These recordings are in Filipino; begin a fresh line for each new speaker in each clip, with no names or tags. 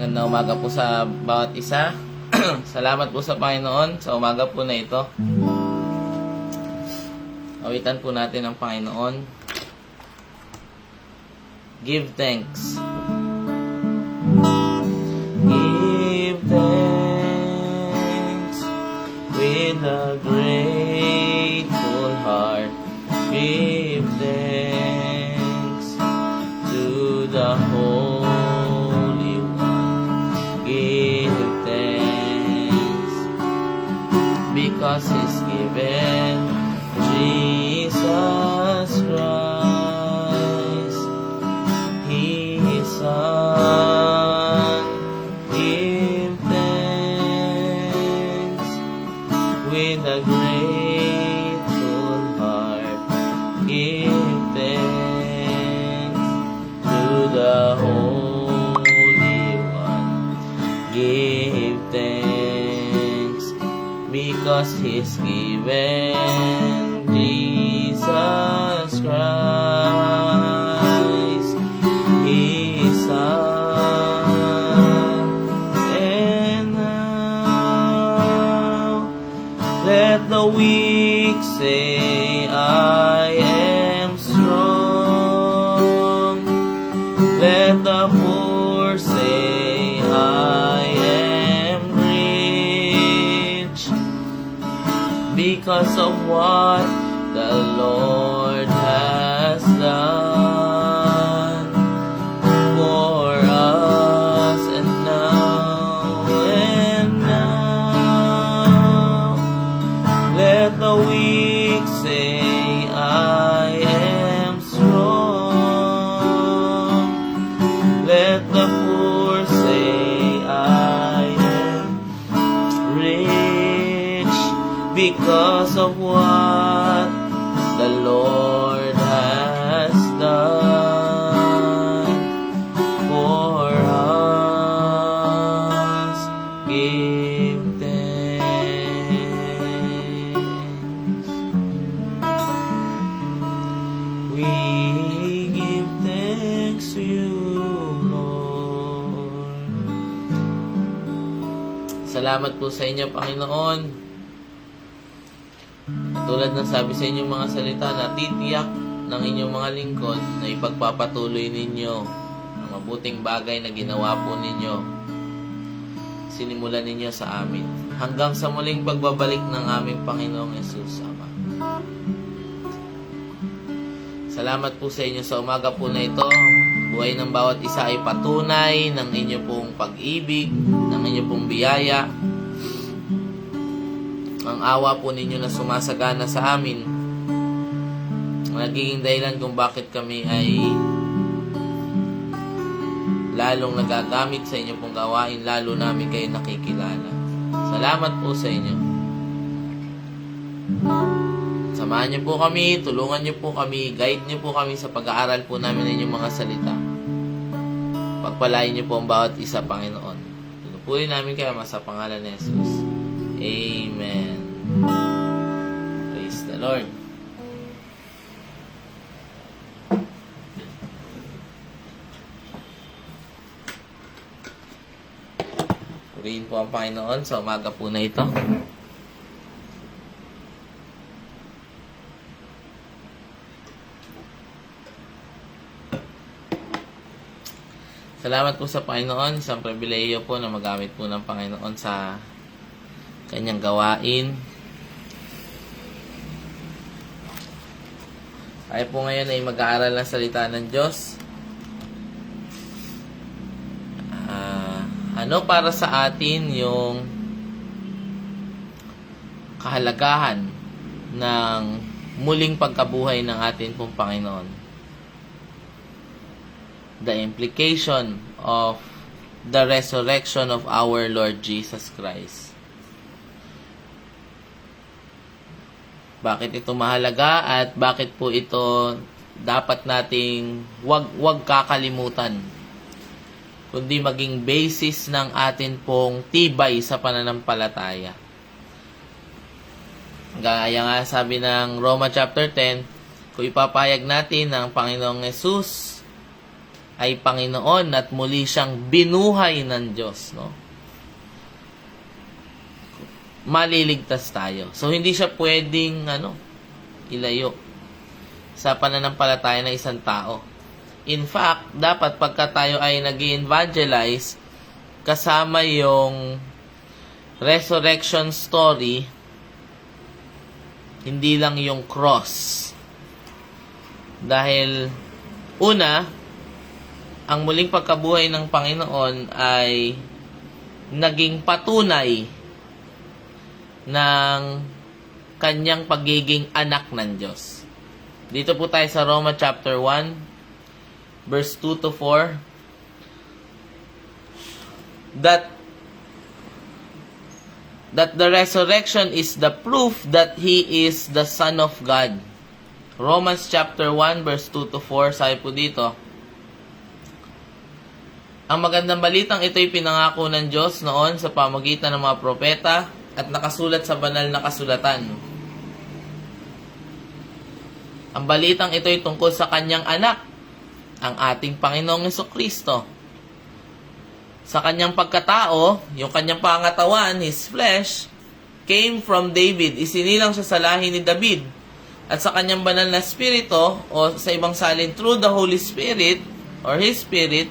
Ganda umaga po sa bawat isa. Salamat po sa Panginoon sa umaga po na ito. Awitan po natin ang Panginoon. Give thanks. Give thanks with a grateful heart. Give thanks to the Holy One. Give thanks because He's given Jesus Christ, His Son. Give thanks with a grateful heart. Give thanks to the Holy One. Give thanks because He's given Jesus Christ, His Son. And now let the weak say, I am strong. Let the poor say, I am rich, because of what the Lord has done for us. And now let the weak say, I am strong. Let the poor say, I am rich, because of what the Lord has done for us. Give thanks. We give thanks to you, Lord. Salamat po sa inyo, Panginoon. Tulad ng sabi sa inyong mga salita, na titiyak ng inyong mga lingkod na ipagpapatuloy ninyo ang mabuting bagay na ginawa po ninyo, sinimulan ninyo sa amin, hanggang sa muling pagbabalik ng aming Panginoong Yesus, Ama. Salamat po sa inyo sa umaga po na ito. Buhay ng bawat isa ay patunay ng inyo pong pag-ibig, ng inyo pong biyaya. Ang awa po ninyo na sumasagana sa amin, nagiging dahilan kung bakit kami ay lalong nagagamit sa inyo pong gawain, lalo namin kayo nakikilala. Salamat po sa inyo. Samahan niyo po kami, tulungan niyo po kami, guide niyo po kami sa pag-aaral po namin ng inyong mga salita. Pagpalain niyo po ang bawat isa, Panginoon. Tunupuin namin kayo sa pangalan ni Jesus. Amen. Praise the Lord. Purihin po ang Panginoon sa umaga po na ito. Salamat po sa Panginoon sa pribilehiyo po na magamit po ng Panginoon sa kanyang gawain. Tayo po ngayon ay mag-aaral ng salita ng Diyos. Ano para sa atin yung kahalagahan ng muling pagkabuhay ng atin pong Panginoon? The implication of the resurrection of our Lord Jesus Christ. Bakit ito mahalaga at bakit po ito dapat nating wag kakalimutan, kundi maging basis ng atin pong tibay sa pananampalataya. Gaya nga sabi ng Roma chapter 10, kung ipapahayag natin ng Panginoong Yesus ay Panginoon at muli siyang binuhay ng Diyos, no? Maliligtas tayo. So, hindi siya pwedeng, ilayo sa pananampalataya ng isang tao. In fact, dapat pagka tayo ay nag-evangelize, kasama yung resurrection story, hindi lang yung cross. Dahil, una, ang muling pagkabuhay ng Panginoon ay naging patunay ng kanyang pagiging anak ng Diyos. Dito po tayo sa Roma chapter 1, verse 2 to 4. That the resurrection is the proof that He is the Son of God. Romans chapter 1, verse 2 to 4, sabi po dito, ang magandang balitang ito'y pinangako ng Diyos noon sa pamagitan ng mga propeta at nakasulat sa banal na kasulatan. Ang balitang ito'y tungkol sa kanyang anak, ang ating Panginoong Jesucristo. Sa kanyang pagkatao, yung kanyang pangatawan, His flesh, came from David. Isinilang siya sa lahi ni David. At sa kanyang banal na spirito, o sa ibang salin, through the Holy Spirit, or His Spirit,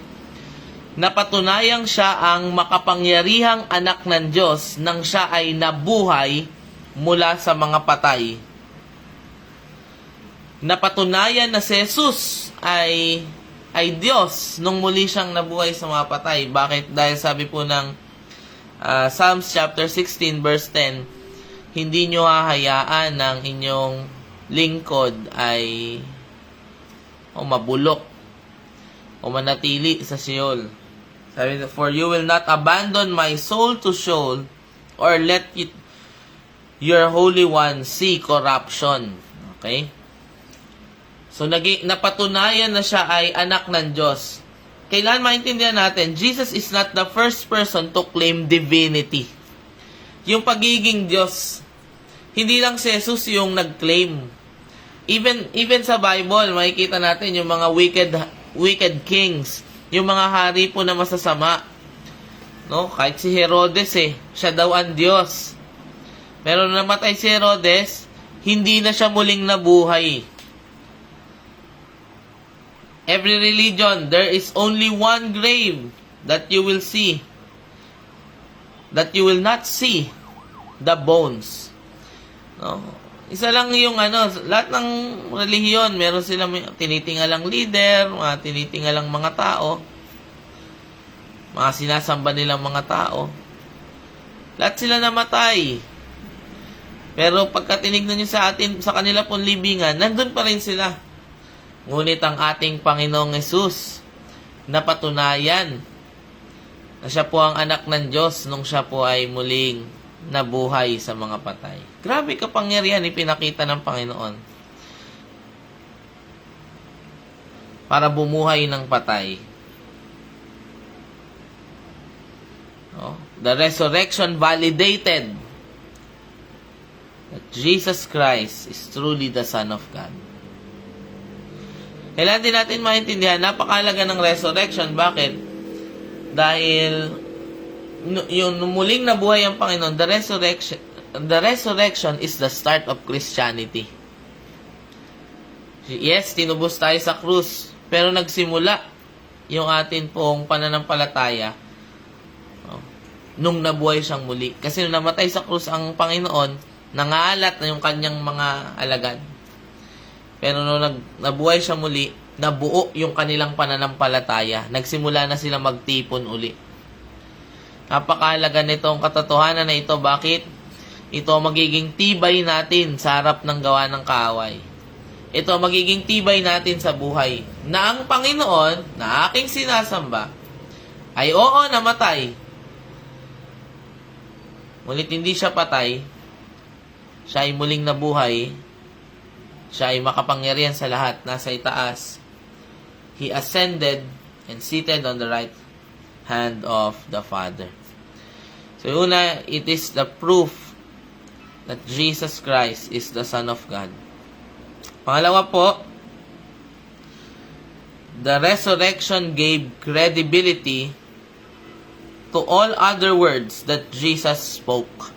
napatunayang siya ang makapangyarihang anak ng Diyos nang siya ay nabuhay mula sa mga patay. Napatunayan na si Jesus ay Diyos nung muli siyang nabuhay sa mga patay. Bakit? Dahil sabi po ng Psalms chapter 16 verse 10, hindi nyo hahayaan ng inyong lingkod ay mabulok o manatili sa Sheol. Sabi, for you will not abandon my soul to Sheol or let your Holy One see corruption. Okay? So, napatunayan na siya ay anak ng Diyos. Kailangan maintindihan natin, Jesus is not the first person to claim divinity. Yung pagiging Diyos, hindi lang si Jesus yung nag-claim. Even sa Bible, makikita natin yung mga wicked kings, yung mga hari po na masasama. No? Kahit si Herodes siya daw ang Diyos. Pero nung namatay si Herodes, hindi na siya muling nabuhay. Every religion, there is only one grave that you will see. That you will not see the bones. No? Isa lang yung lahat ng relihiyon, meron silang tinitingalang leader, mga tinitingalang mga tao, mga sinasamba nilang mga tao. Lahat sila namatay. Pero pagka tinignan nyo sa kanila pong libingan, nandun pa rin sila. Ngunit ang ating Panginoong Hesus, napatunayan na siya po ang anak ng Diyos nung siya po ay muling nabuhay sa mga patay. Grabe kapangyarihan ipinakita ng Panginoon para bumuhay ng patay. No? The resurrection validated that Jesus Christ is truly the Son of God. Kailangan din natin maintindihan, napakahalaga ng resurrection. Bakit? Dahil yung muling nabuhay ang Panginoon, the resurrection is the start of Christianity. Yes, tinubos tayo sa krus, pero nagsimula yung atin pong pananampalataya nung nabuhay siyang muli. Kasi nung namatay sa krus ang Panginoon, nangalat na yung kanyang mga alagad. Pero nung nabuhay siya muli, nabuo yung kanilang pananampalataya. Nagsimula na sila magtipon uli. Napakahalaga nitong katotohanan na ito. Bakit? Ito magiging tibay natin sa harap ng gawa ng kaaway. Ito magiging tibay natin sa buhay. Na ang Panginoon, na aking sinasamba, ay oo, namatay. Ngunit hindi siya patay. Siya ay muling nabuhay. Siya ay makapangyarihan sa lahat, nasa itaas. He ascended and seated on the right hand of the Father. So, una, it is the proof that Jesus Christ is the Son of God. Pangalawa po, the resurrection gave credibility to all other words that Jesus spoke.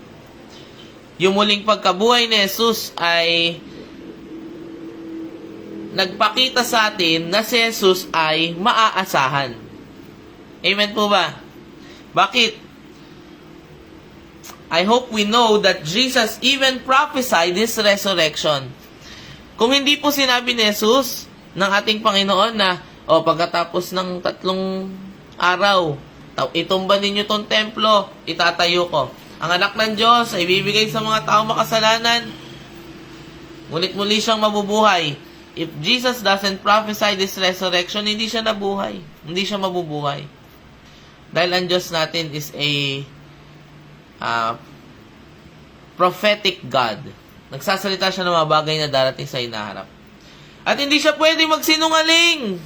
Yung muling pagkabuhay ni Jesus ay nagpakita sa atin na si Jesus ay maaasahan. Amen po ba? Bakit? I hope we know that Jesus even prophesied His resurrection. Kung hindi po sinabi ni Jesus ng ating Panginoon na, pagkatapos ng 3 araw, itumba ninyo tong templo, itatayo ko. Ang anak ng Diyos ay bibigay sa mga tao makasalanan. Ngunit-muli siyang mabubuhay. If Jesus doesn't prophesy this resurrection, hindi siya nabuhay. Hindi siya mabubuhay. Dahil ang Diyos natin is a prophetic God. Nagsasalita siya ng mga bagay na darating sa hinaharap. At hindi siya pwede magsinungaling.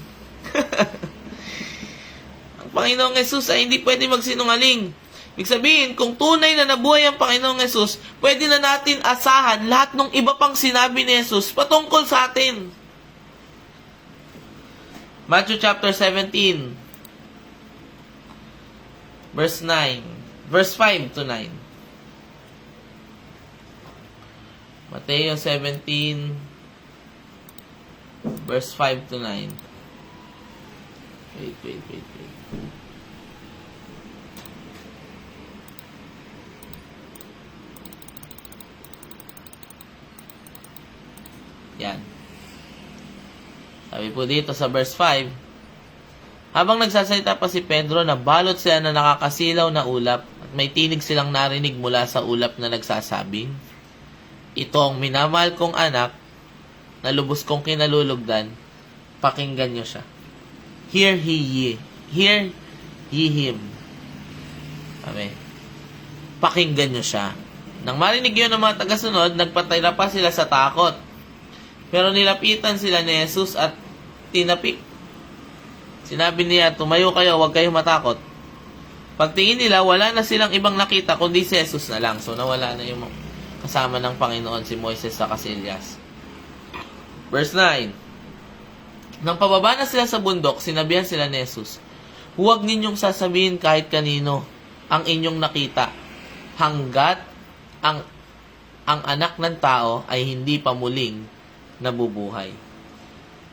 Ang Panginoong Jesus ay hindi pwede magsinungaling. Ibig sabihin, kung tunay na nabuhay ang Panginoong Jesus, pwede na natin asahan lahat ng iba pang sinabi ni Jesus patungkol sa atin. Matthew chapter 17, verse 5 to 9. Mateo 17, verse 5 to 9. Wait. Yan. Sabi po dito sa verse 5, habang nagsasalita pa si Pedro, nabalot sila na nakakasilaw na ulap at may tinig silang narinig mula sa ulap na nagsasabing, ito ang minamahal kong anak na lubos kong kinalulugdan, pakinggan nyo siya. Hear ye him. Amen. Pakinggan nyo siya. Nang marinig yun ng mga tagasunod, nagpatira pa sila sa takot. Pero nilapitan sila ni Jesus at tinapik. Sinabi niya, tumayo kayo, huwag kayong matakot. Pagtingin nila, wala na silang ibang nakita kundi si Jesus na lang. So nawala na yung kasama ng Panginoon si Moises sa Elias. Verse 9. Nang pababa na sila sa bundok, sinabihan sila ni Jesus, huwag ninyong sasabihin kahit kanino ang inyong nakita hanggat ang anak ng tao ay hindi pa muling nabubuhay.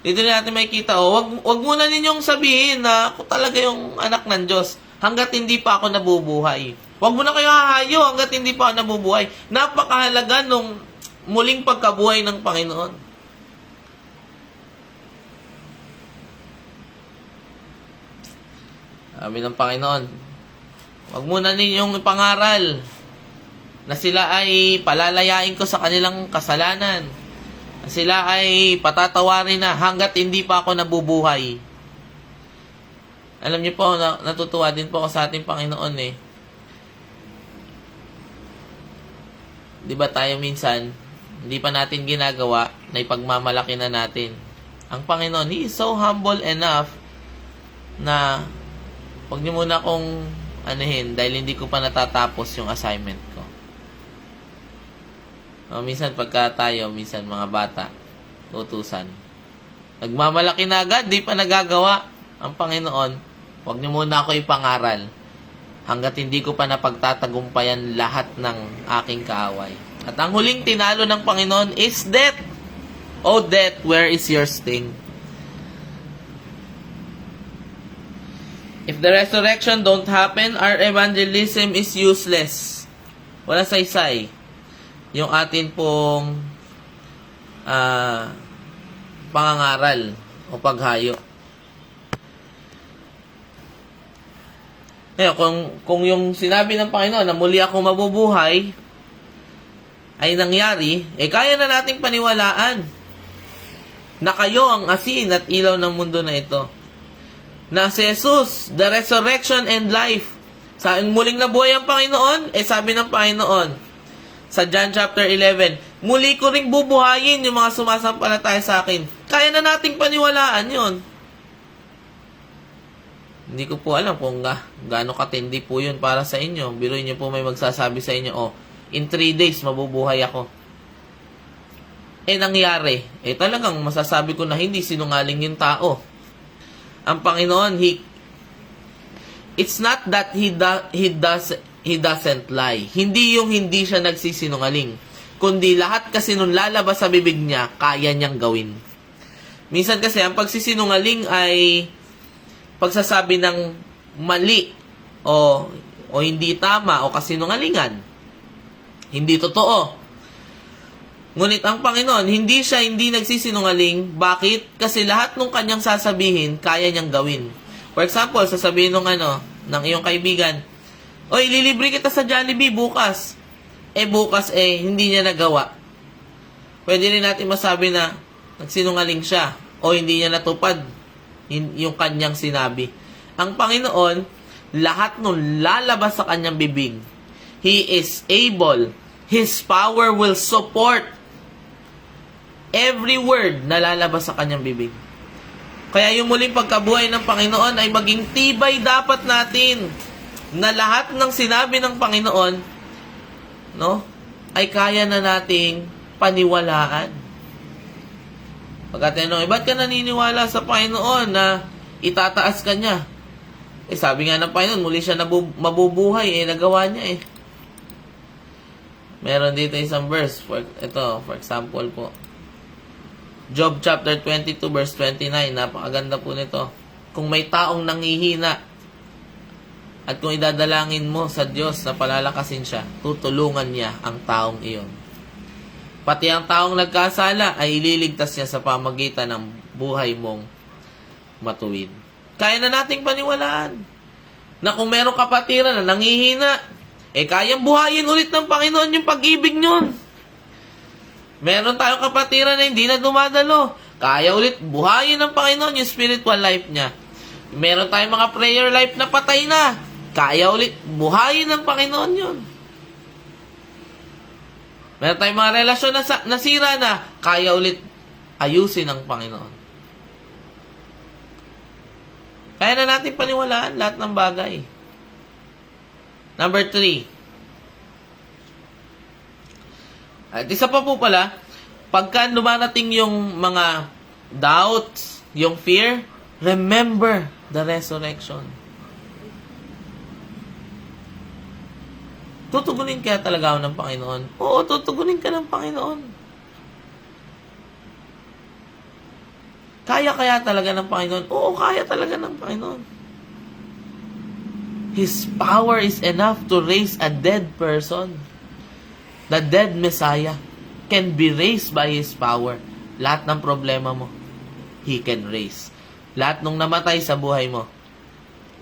Dito natin makikita, wag muna ninyong sabihin na ako talaga yung anak ng Diyos hanggat hindi pa ako nabubuhay. Wag mo na kayo hahayo hanggat hindi pa ako nabubuhay. Napakahalaga nung muling pagkabuhay ng Panginoon. Sabi ng Panginoon, wag muna ninyong ipangaral na sila ay palalayain ko sa kanilang kasalanan. Sila ay patatawarin na hanggat hindi pa ako nabubuhay. Alam niyo po, natutuwa din po ako sa ating Panginoon eh. Di ba tayo minsan, hindi pa natin ginagawa, na ipagmamalaki na natin. Ang Panginoon, He is so humble enough na huwag niyo muna akong anuhin dahil hindi ko pa natatapos yung assignment ko. Minsan pagka tayo, minsan mga bata, utusan. Nagmamalaki na agad, di pa nagagawa. Ang Panginoon, huwag niyo muna ako ipangaral hanggat hindi ko pa napagtatagumpayan lahat ng aking kaaway. At ang huling tinalo ng Panginoon is death. O death, where is your sting? If the resurrection don't happen, our evangelism is useless. Wala saysay. Yung atin pong pangangaral o paghayo. Ngayon, kung yung sinabi ng Panginoon na muli ako mabubuhay ay nangyari, kaya na nating paniwalaan na kayo ang asin at ilaw ng mundo na ito. Na si Jesus, the resurrection and life. Sa muling nabuhay ang Panginoon, sabi ng Panginoon, sa John chapter 11, muli ko ring bubuhayin yung mga sumasampalataya sa akin. Kaya na nating paniwalaan yon. Hindi ko po alam kung gaano katindi po yun para sa inyo. Biruin niyo po may magsasabi sa inyo, in 3 days mabubuhay ako. Nangyari. Talagang masasabi ko na hindi sinungaling yung tao. Ang Panginoon, it's not that he doesn't lie. Hindi yung hindi siya nagsisinungaling. Kundi lahat kasi nung lalabas sa bibig niya, kaya niyang gawin. Minsan kasi, ang pagsisinungaling ay pagsasabi ng mali o hindi tama o kasinungalingan. Hindi totoo. Ngunit ang Panginoon, hindi siya hindi nagsisinungaling. Bakit? Kasi lahat ng kanyang sasabihin, kaya niyang gawin. For example, sasabihin ng iyong kaibigan, "Oy, lilibre kita sa Jollibee bukas." Bukas hindi niya nagawa. Pwede rin natin masabi na nagsinungaling siya o hindi niya natupad yung kanyang sinabi. Ang Panginoon, lahat nung lalabas sa kanyang bibig, He is able, His power will support every word na lalabas sa kanyang bibig. Kaya yung muling pagkabuhay ng Panginoon ay maging tibay dapat natin na lahat ng sinabi ng Panginoon, ay kaya na nating paniwalaan. Pagkatanong, ba't ka naniniwala sa Panginoon na itataas ka niya? Sabi nga ng Panginoon, muli siya mabubuhay, nagawa niya Meron dito isang verse, for example po. Job chapter 22 verse 29, napakaganda po nito. Kung may taong nanghihina, at kung idadalangin mo sa Diyos na palalakasin siya, tutulungan niya ang taong iyon. Pati ang taong nagkasala ay ililigtas niya sa pamagitan ng buhay mong matuwid. Kaya na nating paniwalaan na kung merong kapatiran na nanghihina, kayang buhayin ulit ng Panginoon yung pag-ibig niyon. Meron tayong kapatiran na hindi na dumadalo, kaya ulit buhayin ng Panginoon yung spiritual life niya. Meron tayong mga prayer life na patay na, kaya ulit buhayin ng Panginoon yun. Meron tayong mga relasyon na nasira na, kaya ulit ayusin ng Panginoon. Kaya na natin paniwalaan lahat ng bagay. Number 3. At isa pa po pala, pagka dumarating yung mga doubts, yung fear, remember the resurrection. Tutugunin kaya talaga ako ng Panginoon? Oo, tutugunin ka ng Panginoon. Kaya talaga ng Panginoon? Oo, kaya talaga ng Panginoon. His power is enough to raise a dead person. The dead Messiah can be raised by His power. Lahat ng problema mo, He can raise. Lahat ng namatay sa buhay mo,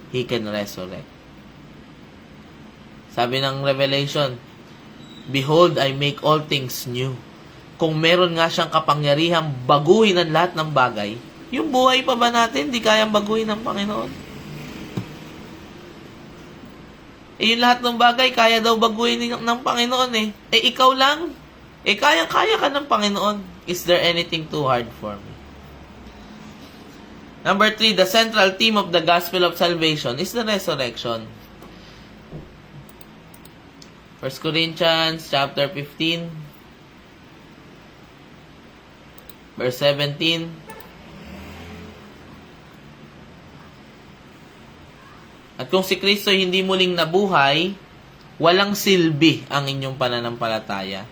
He can resurrect. Sabi ng Revelation, "Behold, I make all things new." Kung meron nga siyang kapangyarihang baguhin ang lahat ng bagay, yung buhay pa ba natin, di kayang baguhin ng Panginoon? Yung lahat ng bagay, kaya daw baguhin ng Panginoon ikaw lang. Kayang-kaya ka ng Panginoon. Is there anything too hard for me? Number 3, the central theme of the gospel of salvation is the resurrection. 1 Corinthians chapter 15 verse 17. At kung si Kristo hindi muling nabuhay, walang silbi ang inyong pananampalataya.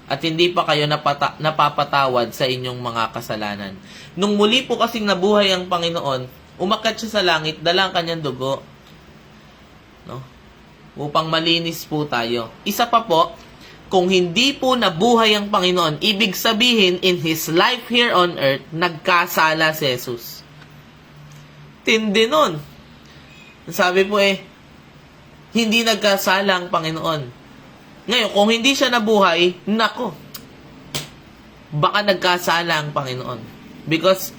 At hindi pa kayo napapatawad sa inyong mga kasalanan. Nung muli po kasing nabuhay ang Panginoon, umakyat siya sa langit, dala ang kanyang dugo. Upang malinis po tayo. Isa pa po, kung hindi po nabuhay ang Panginoon, ibig sabihin, in His life here on earth, nagkasala si Jesus. Tindi nun. Sabi po hindi nagkasala ang Panginoon. Ngayon, kung hindi siya nabuhay, baka nagkasala ang Panginoon. Because,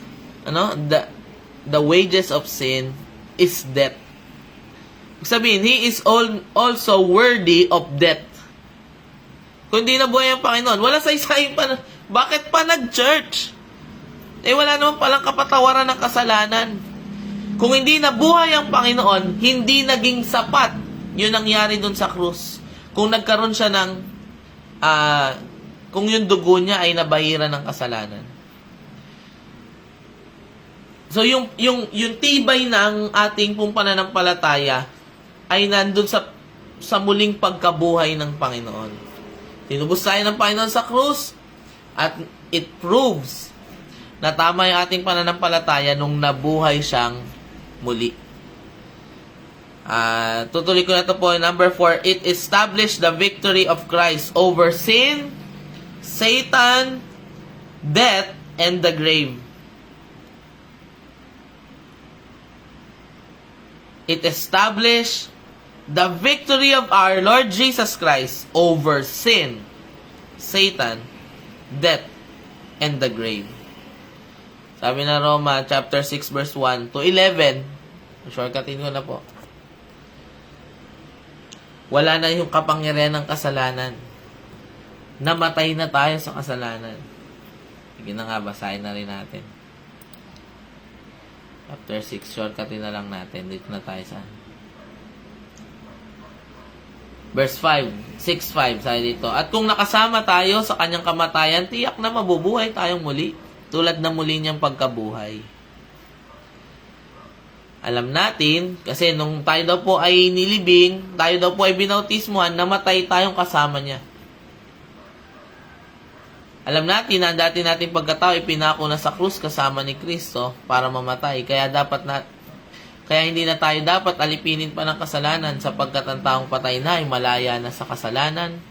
the wages of sin is death. Sabihin, He is also worthy of death. Kung hindi nabuhay ang Panginoon, wala saysay pa. Bakit pa nag-church? Wala naman palang kapatawaran ng kasalanan. Kung hindi nabuhay ang Panginoon, hindi naging sapat yung nangyari dun sa krus. Kung nagkaroon siya ng, kung yung dugo niya ay nabahira ng kasalanan. So, yung tibay ng ating pong pananampalataya ay nandun sa muling pagkabuhay ng Panginoon. Tinubos tayo ng Panginoon sa krus at it proves na tama yung ating pananampalataya nung nabuhay siyang muli. Tutuloy ko na ito po. Number 4, it established the victory of Christ over sin, Satan, death, and the grave. It established the victory of our Lord Jesus Christ over sin, Satan, death, and the grave. Sabi na Roma chapter 6 verse 1 to 11, shortcutin ko na po. Wala na yung kapangyarihan ng kasalanan. Namatay na tayo sa kasalanan. Sige na nga, basahin na rin natin. Chapter 6, shortcutin na lang natin. Dito na tayo sa verse 5, 6:5, sabi dito. At kung nakasama tayo sa kanyang kamatayan, tiyak na mabubuhay tayong muli, tulad na muli niyang pagkabuhay. Alam natin, kasi nung tayo daw po ay nilibing, tayo daw po ay binautismuhan, namatay tayong kasama niya. Alam natin na dati nating pagkatao ipinako na sa krus kasama ni Kristo para mamatay. Kaya hindi na tayo dapat alipinin pa ng kasalanan sapagkat ang taong patay na ay malaya na sa kasalanan.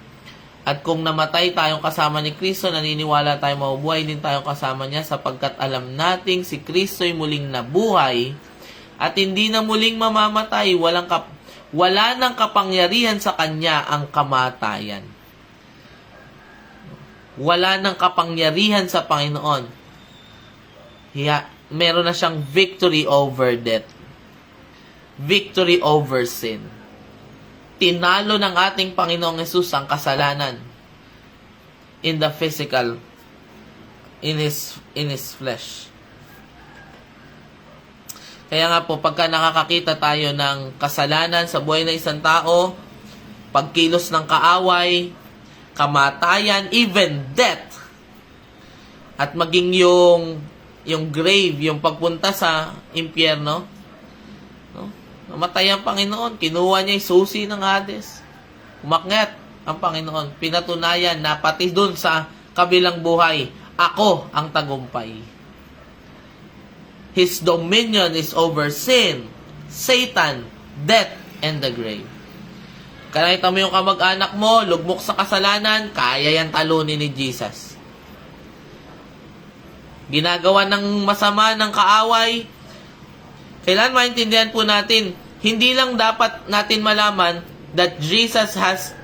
At kung namatay tayong kasama ni Kristo, naniniwala tayong mabubuhay din tayong kasama niya sapagkat alam nating si Kristo ay muling nabuhay at hindi na muling mamamatay. Wala nang kapangyarihan sa kanya ang kamatayan. Wala nang kapangyarihan sa Panginoon. Meron na siyang victory over death. Victory over sin. Tinalo ng ating Panginoong Hesus ang kasalanan in the physical, in his flesh. Kaya nga po, pagka nakakakita tayo ng kasalanan sa buhay ng isang tao, pagkilos ng kaaway, kamatayan, even death, at maging yung grave, yung pagpunta sa impyerno, no? Namatay ang Panginoon, kinuha niya yung susi ng Hades, umakyat ang Panginoon, pinatunayan na pati dun sa kabilang buhay, ako ang tagumpay. His dominion is over sin, Satan, death, and the grave. Kaya nakita mo yung kamag-anak mo, lugmok sa kasalanan, kaya yan talunin ni Jesus. Ginagawa ng masama ng kaaway, kailan maintindihan po natin, hindi lang dapat natin malaman that Jesus has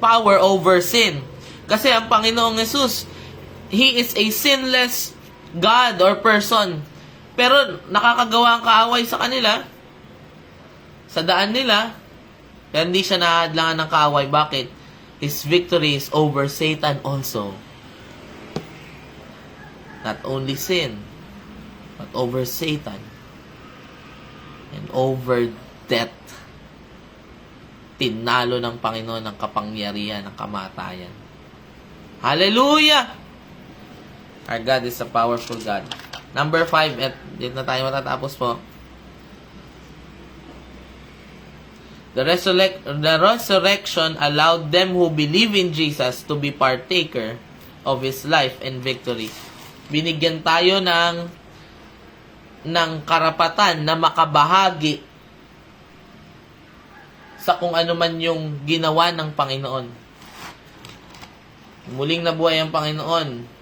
power over sin. Kasi ang Panginoong Hesus, He is a sinless God or person. Pero nakakagawa ang kaaway sa kanila, sa daan nila, kaya hindi siya nahadlangan ng kaaway. Bakit? His victory is over Satan also. Not only sin, but over Satan. And over death. Tinalo ng Panginoon ang kapangyarihan ng kamatayan. Hallelujah! Our God is a powerful God. Number 5, at dito na tayo matatapos po. The resurrection allowed them who believe in Jesus to be partaker of His life and victory. Binigyan tayo ng karapatan na makabahagi sa kung ano man yung ginawa ng Panginoon. Muling nabuhay ang Panginoon.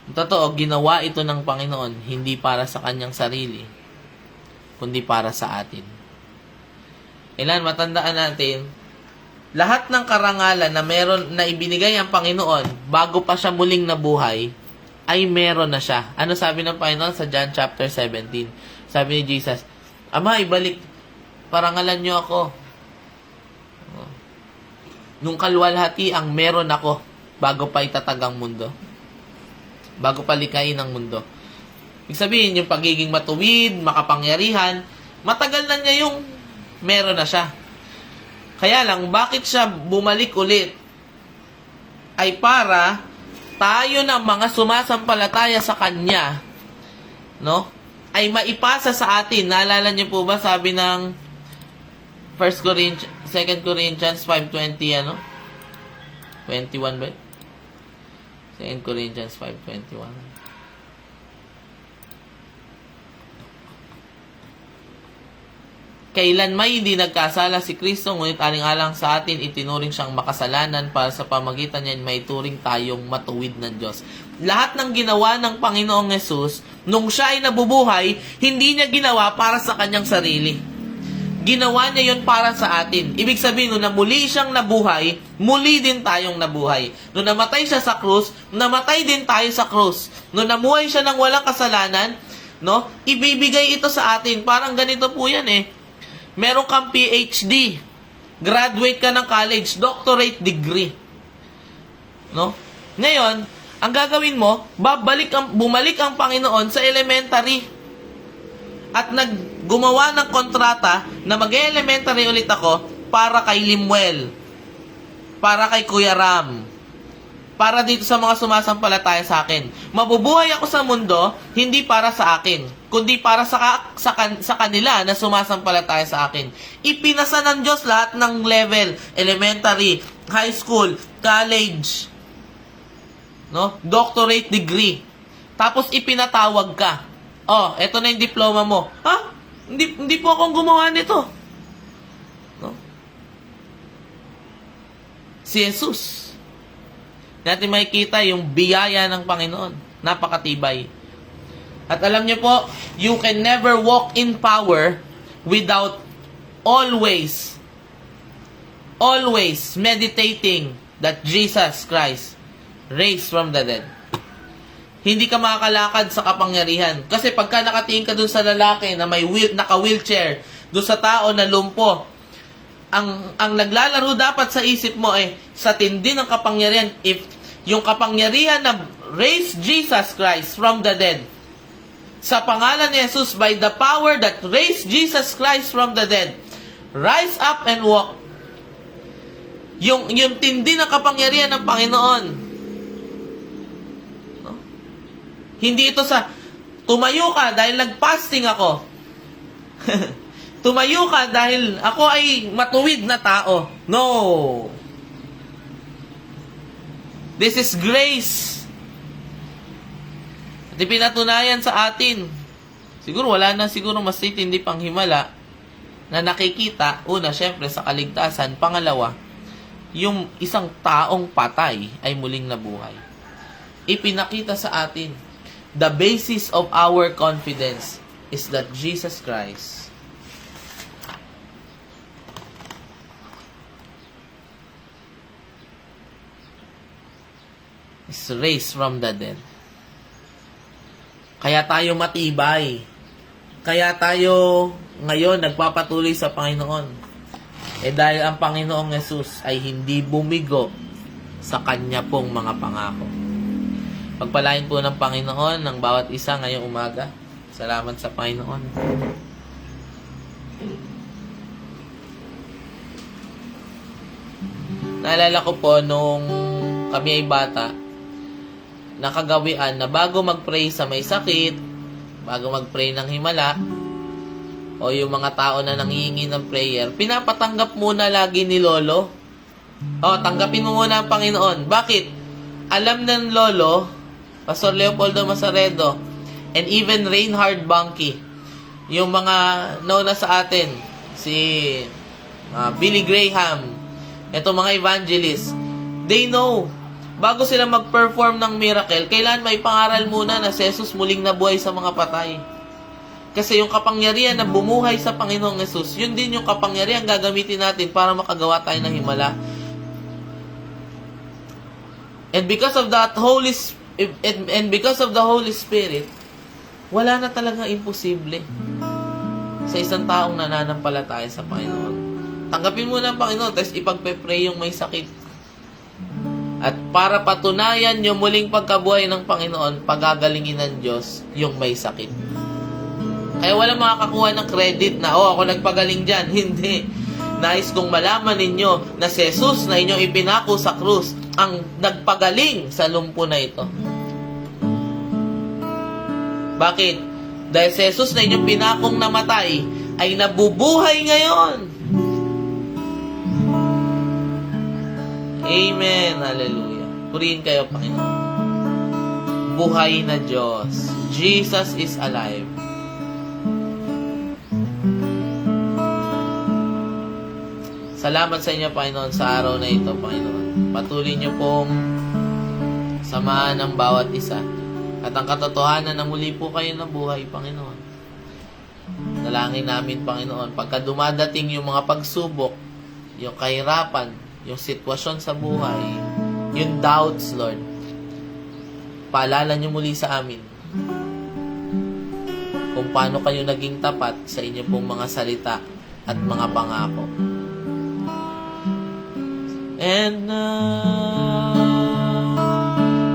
Totoo, ginawa ito ng Panginoon hindi para sa kanyang sarili, kundi para sa atin. Ilan, matandaan natin, lahat ng karangalan na meron na ibinigay ang Panginoon bago pa siya muling nabuhay, ay meron na siya. Ano sabi ng Panginoon sa John chapter 17? Sabi ni Jesus, Ama, ibalik, parangalan niyo ako. Nung kalwalhati ang meron ako bago pa itatag ang mundo. Bago pa likayin ang mundo. Ibig sabihin, yung pagiging matuwid, makapangyarihan, matagal na niya yung meron na siya. Kaya lang, bakit siya bumalik ulit? Ay para tayo na mga sumasampalataya sa Kanya no, ay maipasa sa atin. Naalala niyo po ba, sabi ng 2 Corinthians 5:20, 21 ba? 2 Corinthians 5:21. Kailan may hindi nagkasala si Kristo, ngunit aling-alang sa atin itinuring siyang makasalanan para sa pamagitan niya may turing tayong matuwid ng Diyos. Lahat ng ginawa ng Panginoong Yesus, nung siya ay nabubuhay, hindi niya ginawa para sa kanyang sarili. Ginawa niya yon para sa atin. Ibig sabihin, nung muli siyang nabuhay, muli din tayong nabuhay. Nung namatay siya sa krus, namatay din tayo sa krus. Nung namuhay siya ng walang kasalanan, no, ibibigay ito sa atin. Parang ganito po yan Meron kang PhD, graduate ka ng college, doctorate degree. No? Ngayon, ang gagawin mo, bumalik ang Panginoon sa elementary. At gumawa ng kontrata na mag-elementary ulit ako para kay Limuel, para kay Kuya Ram, para dito sa mga sumasampalataya sa akin. Mabubuhay ako sa mundo, hindi para sa akin, kundi para sa kanila na sumasampalataya sa akin. Ipinasa ng Diyos lahat ng level, elementary, high school, college, no? Doctorate degree. Tapos ipinatawag ka. Oh, eto na yung diploma mo. Ha? Hindi po akong gumawa nito. No? Si Jesus. Natin makikita yung biyaya ng Panginoon. Napakatibay. At alam niyo po, you can never walk in power without always meditating that Jesus Christ raised from the dead. Hindi ka makakalakad sa kapangyarihan. Kasi pagka nakatingin ka dun sa lalaki na may naka-wheelchair, dun sa tao na lumpo, ang naglalaro dapat sa isip mo sa tindi ng kapangyarihan, if yung kapangyarihan na raised Jesus Christ from the dead, sa pangalan ni Jesus, by the power that raised Jesus Christ from the dead, rise up and walk. Yung tindi ng kapangyarihan ng Panginoon. No? Hindi ito sa, tumayo ka dahil nag-fasting ako. Tumayo ka dahil ako ay matuwid na tao. No. This is grace. At ipinatunayan sa atin. Siguro wala na mas tindi pang himala na nakikita. Una, syempre, sa kaligtasan. Pangalawa, yung isang taong patay ay muling nabuhay. Ipinakita sa atin, the basis of our confidence is that Jesus Christ is raised from the dead. Kaya tayo matibay. Kaya tayo ngayon nagpapatuloy sa Panginoon. Dahil ang Panginoong Yesus ay hindi bumigo sa Kanya pong mga pangako. Pagpalain po ng Panginoon ng bawat isa ngayong umaga. Salamat sa Panginoon. Naalala ko po nung kami ay bata, nakagawian na bago mag-pray sa may sakit, bago mag-pray ng himala, o yung mga tao na nangihingi ng prayer, pinapatanggap muna lagi ni Lolo. Tanggapin mo muna ang Panginoon. Bakit? Alam ng Lolo, Pastor Leopoldo Masaredo, and even Reinhard Bonnke, yung mga nauna sa atin, si Billy Graham, itong mga evangelists, they know, bago sila mag-perform ng miracle, kailan may pangaral muna na si Jesus muling nabuhay sa mga patay. Kasi yung kapangyarihan na bumuhay sa Panginoong Jesus, yun din yung kapangyarihan gagamitin natin para makagawa tayo ng himala. And because of that because of the Holy Spirit, wala na talagang imposible sa isang taong nananampalataya sa Panginoon. Tanggapin mo na ang Panginoon, tapos ipagpe-pray yung may sakit. At para patunayan yung muling pagkabuhay ng Panginoon, pagagalingin ng Diyos yung may sakit. Kaya wala makakakuha ng credit na, ako nagpagaling dyan. Hindi. Nais kong malaman ninyo na si Jesus na inyong ipinako sa krus ang nagpagaling sa lumpo na ito. Bakit? Dahil si Jesus na inyong pinakong namatay, ay nabubuhay ngayon. Amen. Hallelujah. Purihin kayo, Panginoon. Buhay na Diyos. Jesus is alive. Salamat sa inyo, Panginoon, sa araw na ito, Panginoon. Patuloy niyo pong samahan ng bawat isa. At ang katotohanan na muli po kayo na buhay, Panginoon. Dalangin namin, Panginoon, pagka dumadating yung mga pagsubok, yung kahirapan, yung sitwasyon sa buhay, yung doubts, Lord, paalala niyo muli sa amin kung paano kayo naging tapat sa inyo pong mga salita at mga pangako. And now,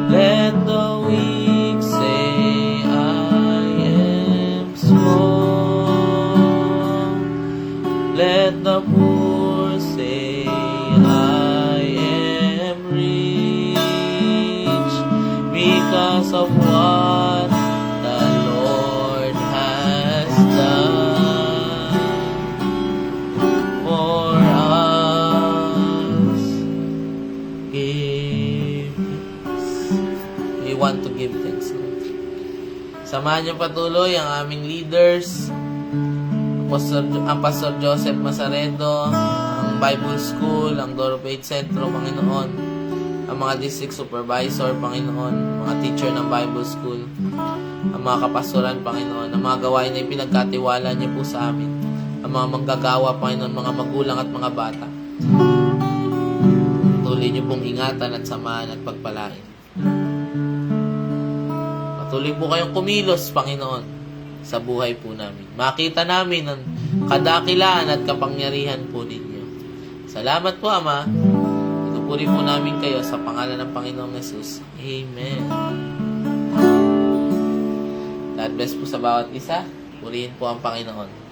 let the weak say, I am strong. Let the poor say, I am rich, because of what the Lord has done for us. Give thanks. We want to give thanks, Lord. Samahan niyo patuloy ang aming leaders, ang Pastor Joseph Masaredo, ang Bible School, ang Doro Faith Centro, Panginoon, ang mga district supervisor, Panginoon, mga teacher ng Bible School, ang mga kapastoran, Panginoon, ang mga gawain na ipinagkatiwala niyo po sa amin, ang mga manggagawa, Panginoon, mga magulang at mga bata. Patuloy niyo pong ingatan at samahan at pagpalain. Patuloy po kayong kumilos, Panginoon, sa buhay po namin. Makita namin ang kadakilaan at kapangyarihan po ninyo. Salamat po, Ama. Pinupuri po namin kayo sa pangalan ng Panginoong Jesus. Amen. God bless po sa bawat isa. Purihin po ang Panginoon.